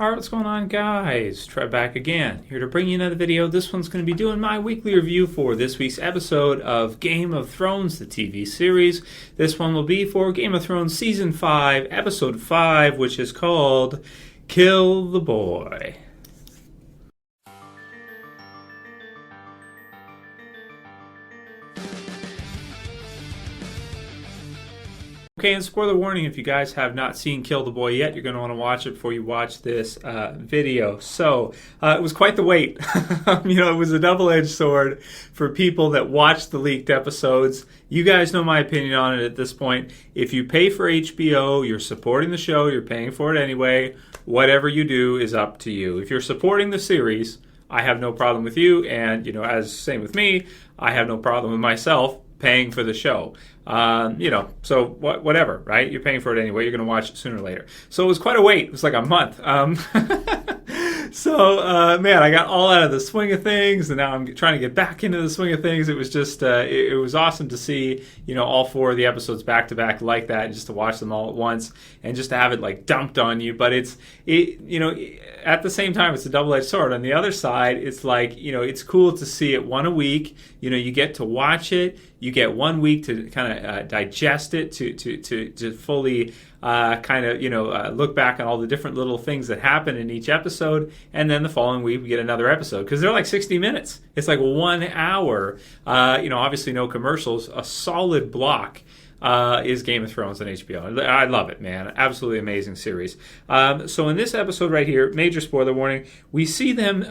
Alright, what's going on, guys? Trev back again, here to bring you another video. This one's going to be doing my weekly review for this week's episode of Game of Thrones, the TV series. This one will be for Game of Thrones Season 5, Episode 5, which is called Kill the Boy. Okay, and spoiler warning, if you guys have not seen Kill the Boy yet, you're going to want to watch it before you watch this video. So, it was quite the wait. It was a double-edged sword for people that watched the leaked episodes. You guys know my opinion on it at this point. If you pay for HBO, you're supporting the show, you're paying for it anyway. Whatever you do is up to you. If you're supporting the series, I have no problem with you, and, as same with me, I have no problem with myself paying for the show. So whatever, right? You're paying for it anyway. You're going to watch it sooner or later. So it was quite a wait. It was like a month. Man, I got all out of the swing of things, and now I'm trying to get back into the swing of things. It was just, it was awesome to see, all four of the episodes back to back like that, and just to watch them all at once, and just to have it like dumped on you. But at the same time, it's a double-edged sword. On the other side, it's like, it's cool to see it one a week. You get to watch it. You get 1 week to kind of digest it, to fully look back on all the different little things that happen in each episode, and then the following week we get another episode, because they're like 60 minutes. It's like 1 hour. Obviously no commercials. A solid block is Game of Thrones on HBO. I love it, man. Absolutely amazing series. So in this episode right here, major spoiler warning, we see them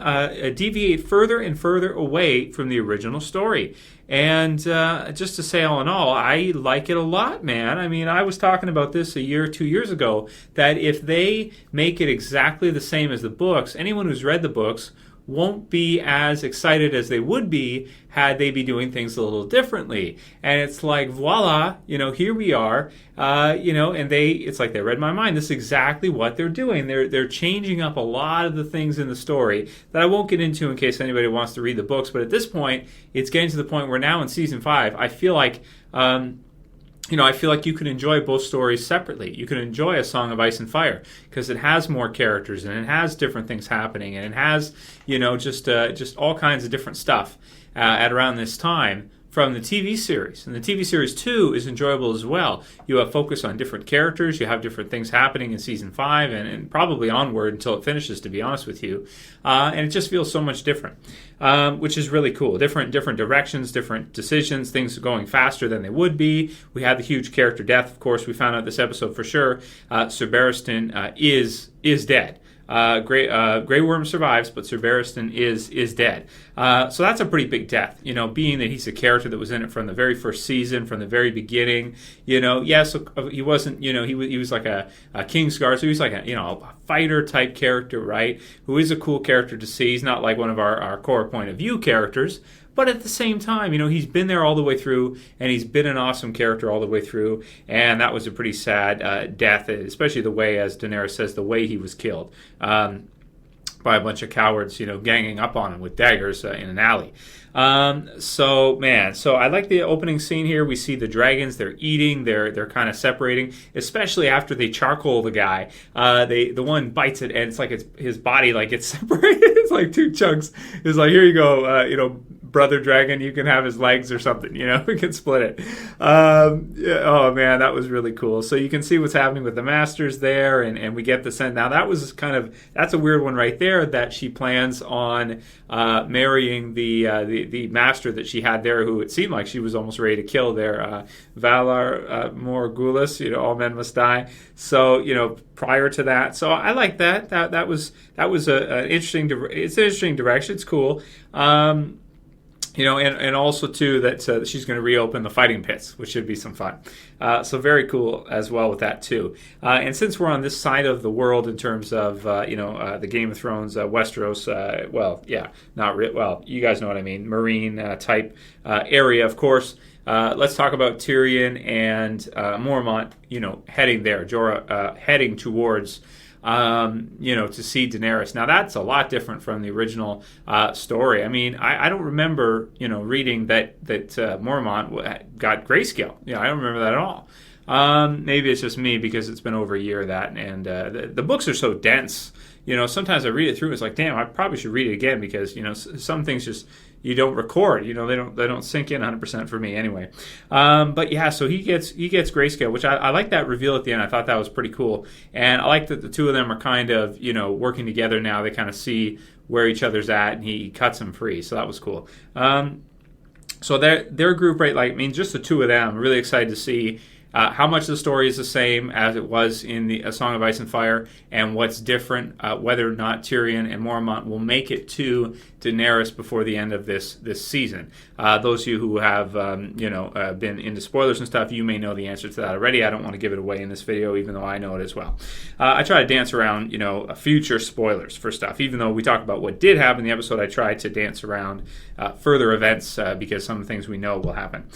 deviate further and further away from the original story. And just to say all in all, I like it a lot, man. I mean, I was talking about this a year or 2 years ago, that if they make it exactly the same as the books, anyone who's read the books won't be as excited as they would be had they be doing things a little differently. And it's like, voila, here we are, and it's like they read my mind. This is exactly what they're doing. They're changing up a lot of the things in the story that I won't get into in case anybody wants to read the books. But at this point, it's getting to the point where now in season 5, I feel like, you can enjoy both stories separately. You can enjoy A Song of Ice and Fire because it has more characters and it has different things happening and it has, just all kinds of different stuff at around this time from the TV series. And the TV series, too, is enjoyable as well. You have focus on different characters. You have different things happening in Season 5 and probably onward until it finishes, to be honest with you. And it just feels so much different, which is really cool. Different directions, different decisions, things going faster than they would be. We had the huge character death, of course. We found out this episode for sure. Sir Barristan is dead. Grey Worm survives, but Sir Barristan is dead. So that's a pretty big death, being that he's a character that was in it from the very first season, from the very beginning. Yes, he wasn't, he was like a Kingsguard, so he was like a fighter type character, right? Who is a cool character to see. He's not like one of our core point of view characters. But at the same time, he's been there all the way through, and he's been an awesome character all the way through, and that was a pretty sad death, especially the way, as Daenerys says, the way he was killed by a bunch of cowards, ganging up on him with daggers in an alley. So I like the opening scene here. We see the dragons, they're eating, they're kind of separating, especially after they charcoal the guy. The one bites it, and it's like his body like gets separated. It's like two chunks. It's like, here you go, brother dragon, you can have his legs or something, we can split it. Oh man, that was really cool. So you can see what's happening with the masters there, and we get the sense. Now that's a weird one right there, that she plans on marrying the master that she had there, who it seemed like she was almost ready to kill there, Valar Morghulis, all men must die. So, prior to that. So I like that. That was an interesting direction. It's cool. And also, too, that she's going to reopen the fighting pits, which should be some fun. So very cool as well with that, too. And since we're on this side of the world in terms of, the Game of Thrones, Westeros, you guys know what I mean, Mereen type area, of course. Let's talk about Tyrion and Mormont, heading there. Jorah heading towards to see Daenerys. Now, that's a lot different from the original story. I mean, I don't remember, reading that Mormont got grayscale. I don't remember that at all. Maybe it's just me because it's been over a year of that, and the books are so dense. sometimes I read it through and it's like, damn, I probably should read it again because, some things just you don't record, they don't sink in 100% for me anyway. But yeah, so he gets grayscale, which I like that reveal at the end. I thought that was pretty cool, and I like that the two of them are kind of working together now. They kind of see where each other's at, and he cuts him free, so that was cool. So their group, right? Like, I mean, just the two of them. I'm really excited to see how much the story is the same as it was in A Song of Ice and Fire, and what's different, whether or not Tyrion and Mormont will make it to Daenerys before the end of this season. Those of you who have been into spoilers and stuff, you may know the answer to that already. I don't want to give it away in this video, even though I know it as well. I try to dance around future spoilers for stuff. Even though we talk about what did happen in the episode, I try to dance around further events because some of the things we know will happen.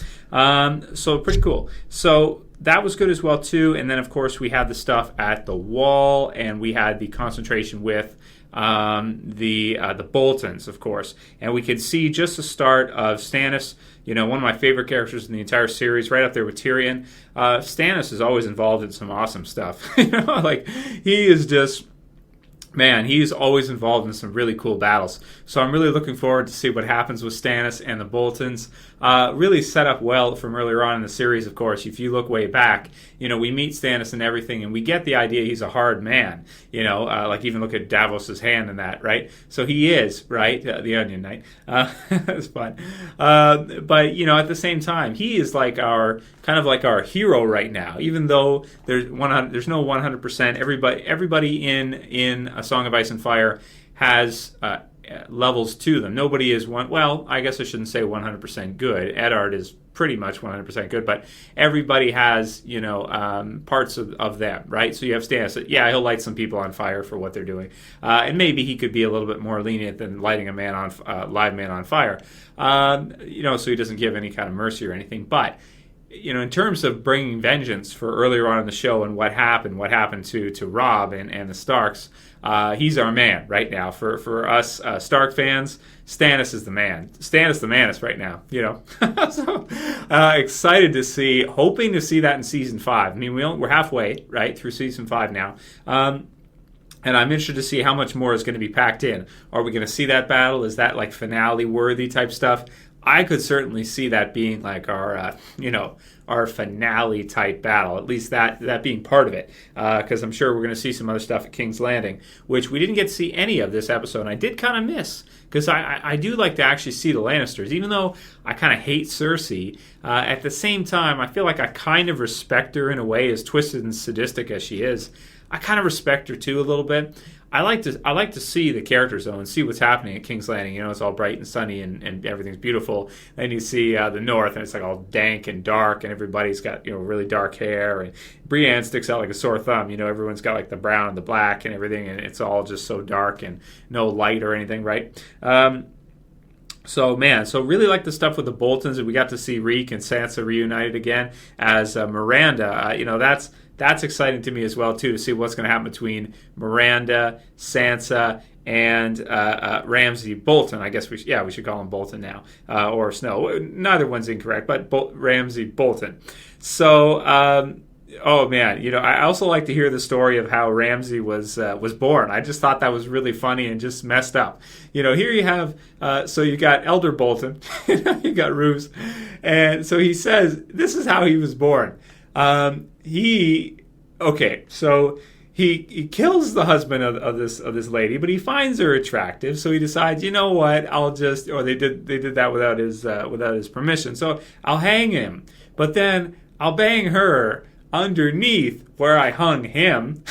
So pretty cool. So that was good as well too. And then of course we had the stuff at the wall, and we had the concentration with the Boltons, of course, and we could see just the start of Stannis. One of my favorite characters in the entire series, right up there with Tyrion. Stannis is always involved in some awesome stuff. Like he is just. Man, he's always involved in some really cool battles. So I'm really looking forward to see what happens with Stannis and the Boltons. Really set up well from earlier on in the series, of course. If you look way back, we meet Stannis and everything, and we get the idea he's a hard man. Like even look at Davos's hand and that, right? So he is, right? The Onion Knight. It's fun. But, at the same time, he is like our hero right now, even though there's no 100%. Everybody in A Song of Ice and Fire has levels to them. Nobody is I guess I shouldn't say 100% good. Eddard is pretty much 100% good, but everybody has, parts of them, right? So you have Stannis. Yeah, he'll light some people on fire for what they're doing. And maybe he could be a little bit more lenient than lighting a live man on fire, so he doesn't give any kind of mercy or anything. But in terms of bringing vengeance for earlier on in the show and what happened to Robb and the Starks, he's our man right now. For us Stark fans, Stannis is the man. Stannis the manest right now, So excited to see, hoping to see that in season 5. I mean, we're halfway, right, through season 5 now. And I'm interested to see how much more is going to be packed in. Are we going to see that battle? Is that like finale-worthy type stuff? I could certainly see that being like our finale type battle, at least that being part of it, because I'm sure we're going to see some other stuff at King's Landing, which we didn't get to see any of this episode, and I did kind of miss, because I do like to actually see the Lannisters, even though I kind of hate Cersei. At the same time, I feel like I kind of respect her in a way, as twisted and sadistic as she is. I kind of respect her too a little bit. I like to see the characters though and see what's happening at King's Landing. It's all bright and sunny and everything's beautiful. Then you see the north and it's like all dank and dark, and everybody's got really dark hair, and Brienne sticks out like a sore thumb. Everyone's got like the brown and the black and everything, and it's all just so dark and no light or anything, right? So really like the stuff with the Boltons, and we got to see Reek and Sansa reunited again as Miranda. That's exciting to me as well too, to see what's going to happen between Miranda, Sansa, and Ramsay Bolton. I guess we should call him Bolton now, or Snow. Neither one's incorrect, but Ramsay Bolton. So, oh man, I also like to hear the story of how Ramsay was born. I just thought that was really funny and just messed up. Here you have, so you got Elder Bolton, you got Roose, and so he says this is how he was born. He kills the husband of this lady, but he finds her attractive, so he decides, they did that without his permission, so I'll hang him, but then I'll bang her underneath where I hung him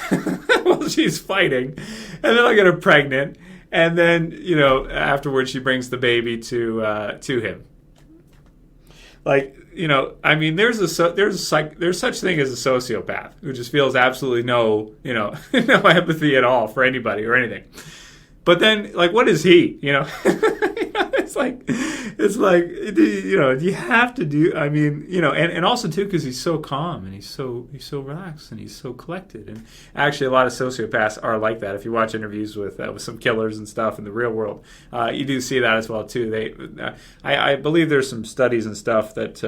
while she's fighting, and then I'll get her pregnant, and then afterwards she brings the baby to him. Like, I mean, there's such thing as a sociopath who just feels absolutely no empathy at all for anybody or anything. But then, like, what is he? It's like you have to do. I mean, and also too because he's so calm and he's so relaxed and he's so collected. And actually, a lot of sociopaths are like that. If you watch interviews with some killers and stuff in the real world, you do see that as well too. I believe there's some studies and stuff that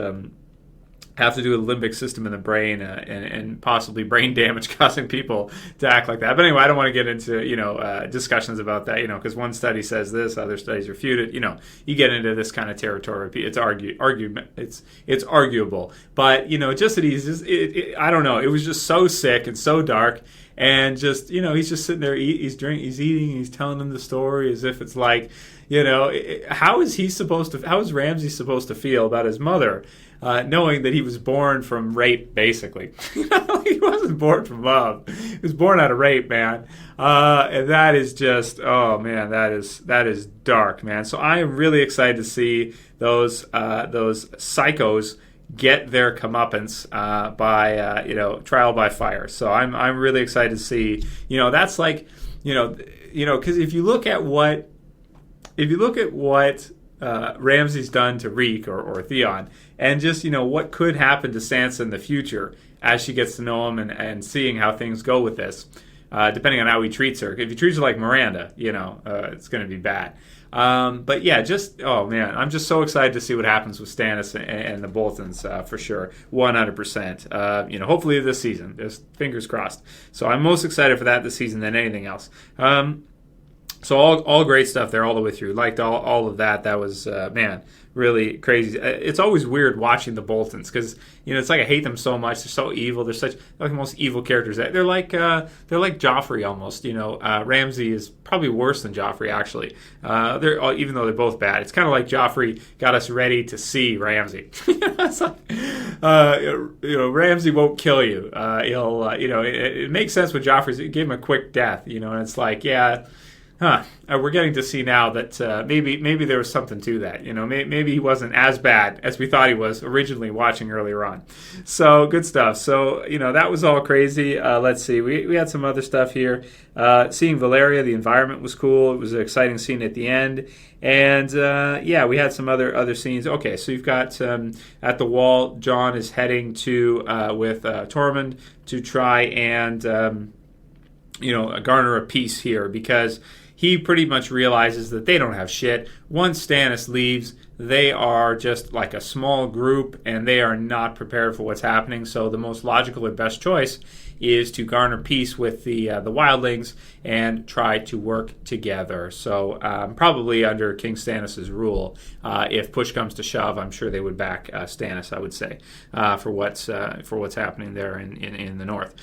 have to do with the limbic system in the brain and possibly brain damage causing people to act like that. But anyway, I don't want to get into discussions about that, because one study says this, other studies refute it. You get into this kind of territory. It's it's arguable. But just that I don't know. It was just so sick and so dark. And just, he's just sitting there, he's eating, he's telling them the story as if it's like, how is Ramsay supposed to feel about his mother, knowing that he was born from rape, basically? He wasn't born from love. He was born out of rape, man. And that is just, oh man, that is dark, man. So I am really excited to see those psychos get their comeuppance by trial by fire. So I'm really excited to see. That's like because if you look at what Ramsay's done to Reek or Theon, and just what could happen to Sansa in the future as she gets to know him and seeing how things go with this, depending on how he treats her. If he treats her like Miranda, it's going to be bad. But yeah, oh man, I'm just so excited to see what happens with Stannis and the Boltons for sure, 100%. Hopefully this season, just fingers crossed. So I'm most excited for that this season than anything else. So all great stuff there all the way through. Liked all of that. That was really crazy. It's always weird watching the Boltons because it's like I hate them so much. They're so evil. They're like the most evil characters. They're like Joffrey almost. Ramsay is probably worse than Joffrey actually. Even though they're both bad. It's kind of like Joffrey got us ready to see Ramsay. It's like Ramsay won't kill you. He'll it makes sense when Joffrey's gave him a quick death. And it's like we're getting to see now that maybe there was something to that. Maybe he wasn't as bad as we thought he was originally watching earlier on. So good stuff. So that was all crazy. Let's see. We had some other stuff here. Seeing Valeria, the environment was cool. It was an exciting scene at the end. And we had some other scenes. Okay, so you've got at the wall, Jon is heading to with Tormund to try and garner a peace here because he pretty much realizes that they don't have shit. Once Stannis leaves, they are just like a small group and they are not prepared for what's happening. So the most logical or best choice is to garner peace with the Wildlings and try to work together. So probably under King Stannis' rule, if push comes to shove, I'm sure they would back Stannis, I would say, for what's happening there in the north.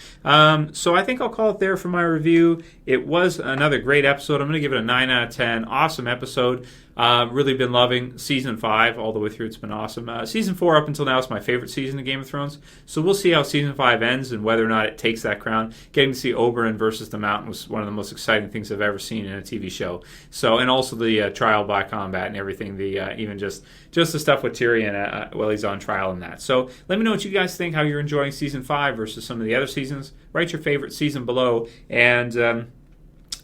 So I think I'll call it there for my review. It was another great episode. I'm going to give it a 9 out of 10. Awesome episode. Really been loving Season 5 all the way through. It's been awesome. Season 4 up until now is my favorite season of Game of Thrones. So we'll see how Season 5 ends and whether or not it takes that crown. Getting to see Oberyn versus the Mountain was one of the most exciting things I've ever seen in a TV show. So, and also the trial by combat and everything. Even just the stuff with Tyrion while he's on trial and that. So let me know what you guys think, how you're enjoying Season 5 versus some of the other seasons. Write your favorite season below and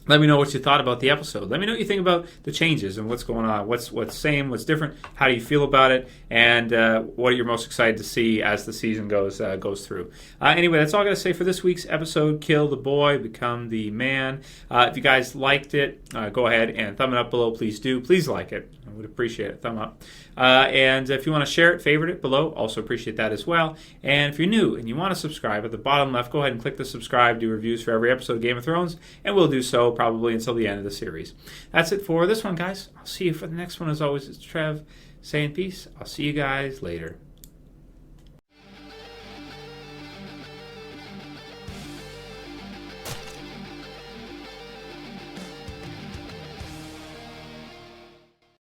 let me know what you thought about the episode. Let me know what you think about the changes and what's going on. What's same, what's different, how do you feel about it, and what are you most excited to see as the season goes through. Anyway, that's all I got to say for this week's episode. Kill the boy, become the man. If you guys liked it, go ahead and thumb it up below. Please do. Please like it. I would appreciate it. Thumb up. And if you want to share it, favorite it below. Also appreciate that as well. And if you're new and you want to subscribe, at the bottom left, go ahead and click the subscribe. Do reviews for every episode of Game of Thrones, and we'll do so probably until the end of the series. That's it for this one, guys. I'll see you for the next one. As always, it's Trev saying peace. I'll see you guys later.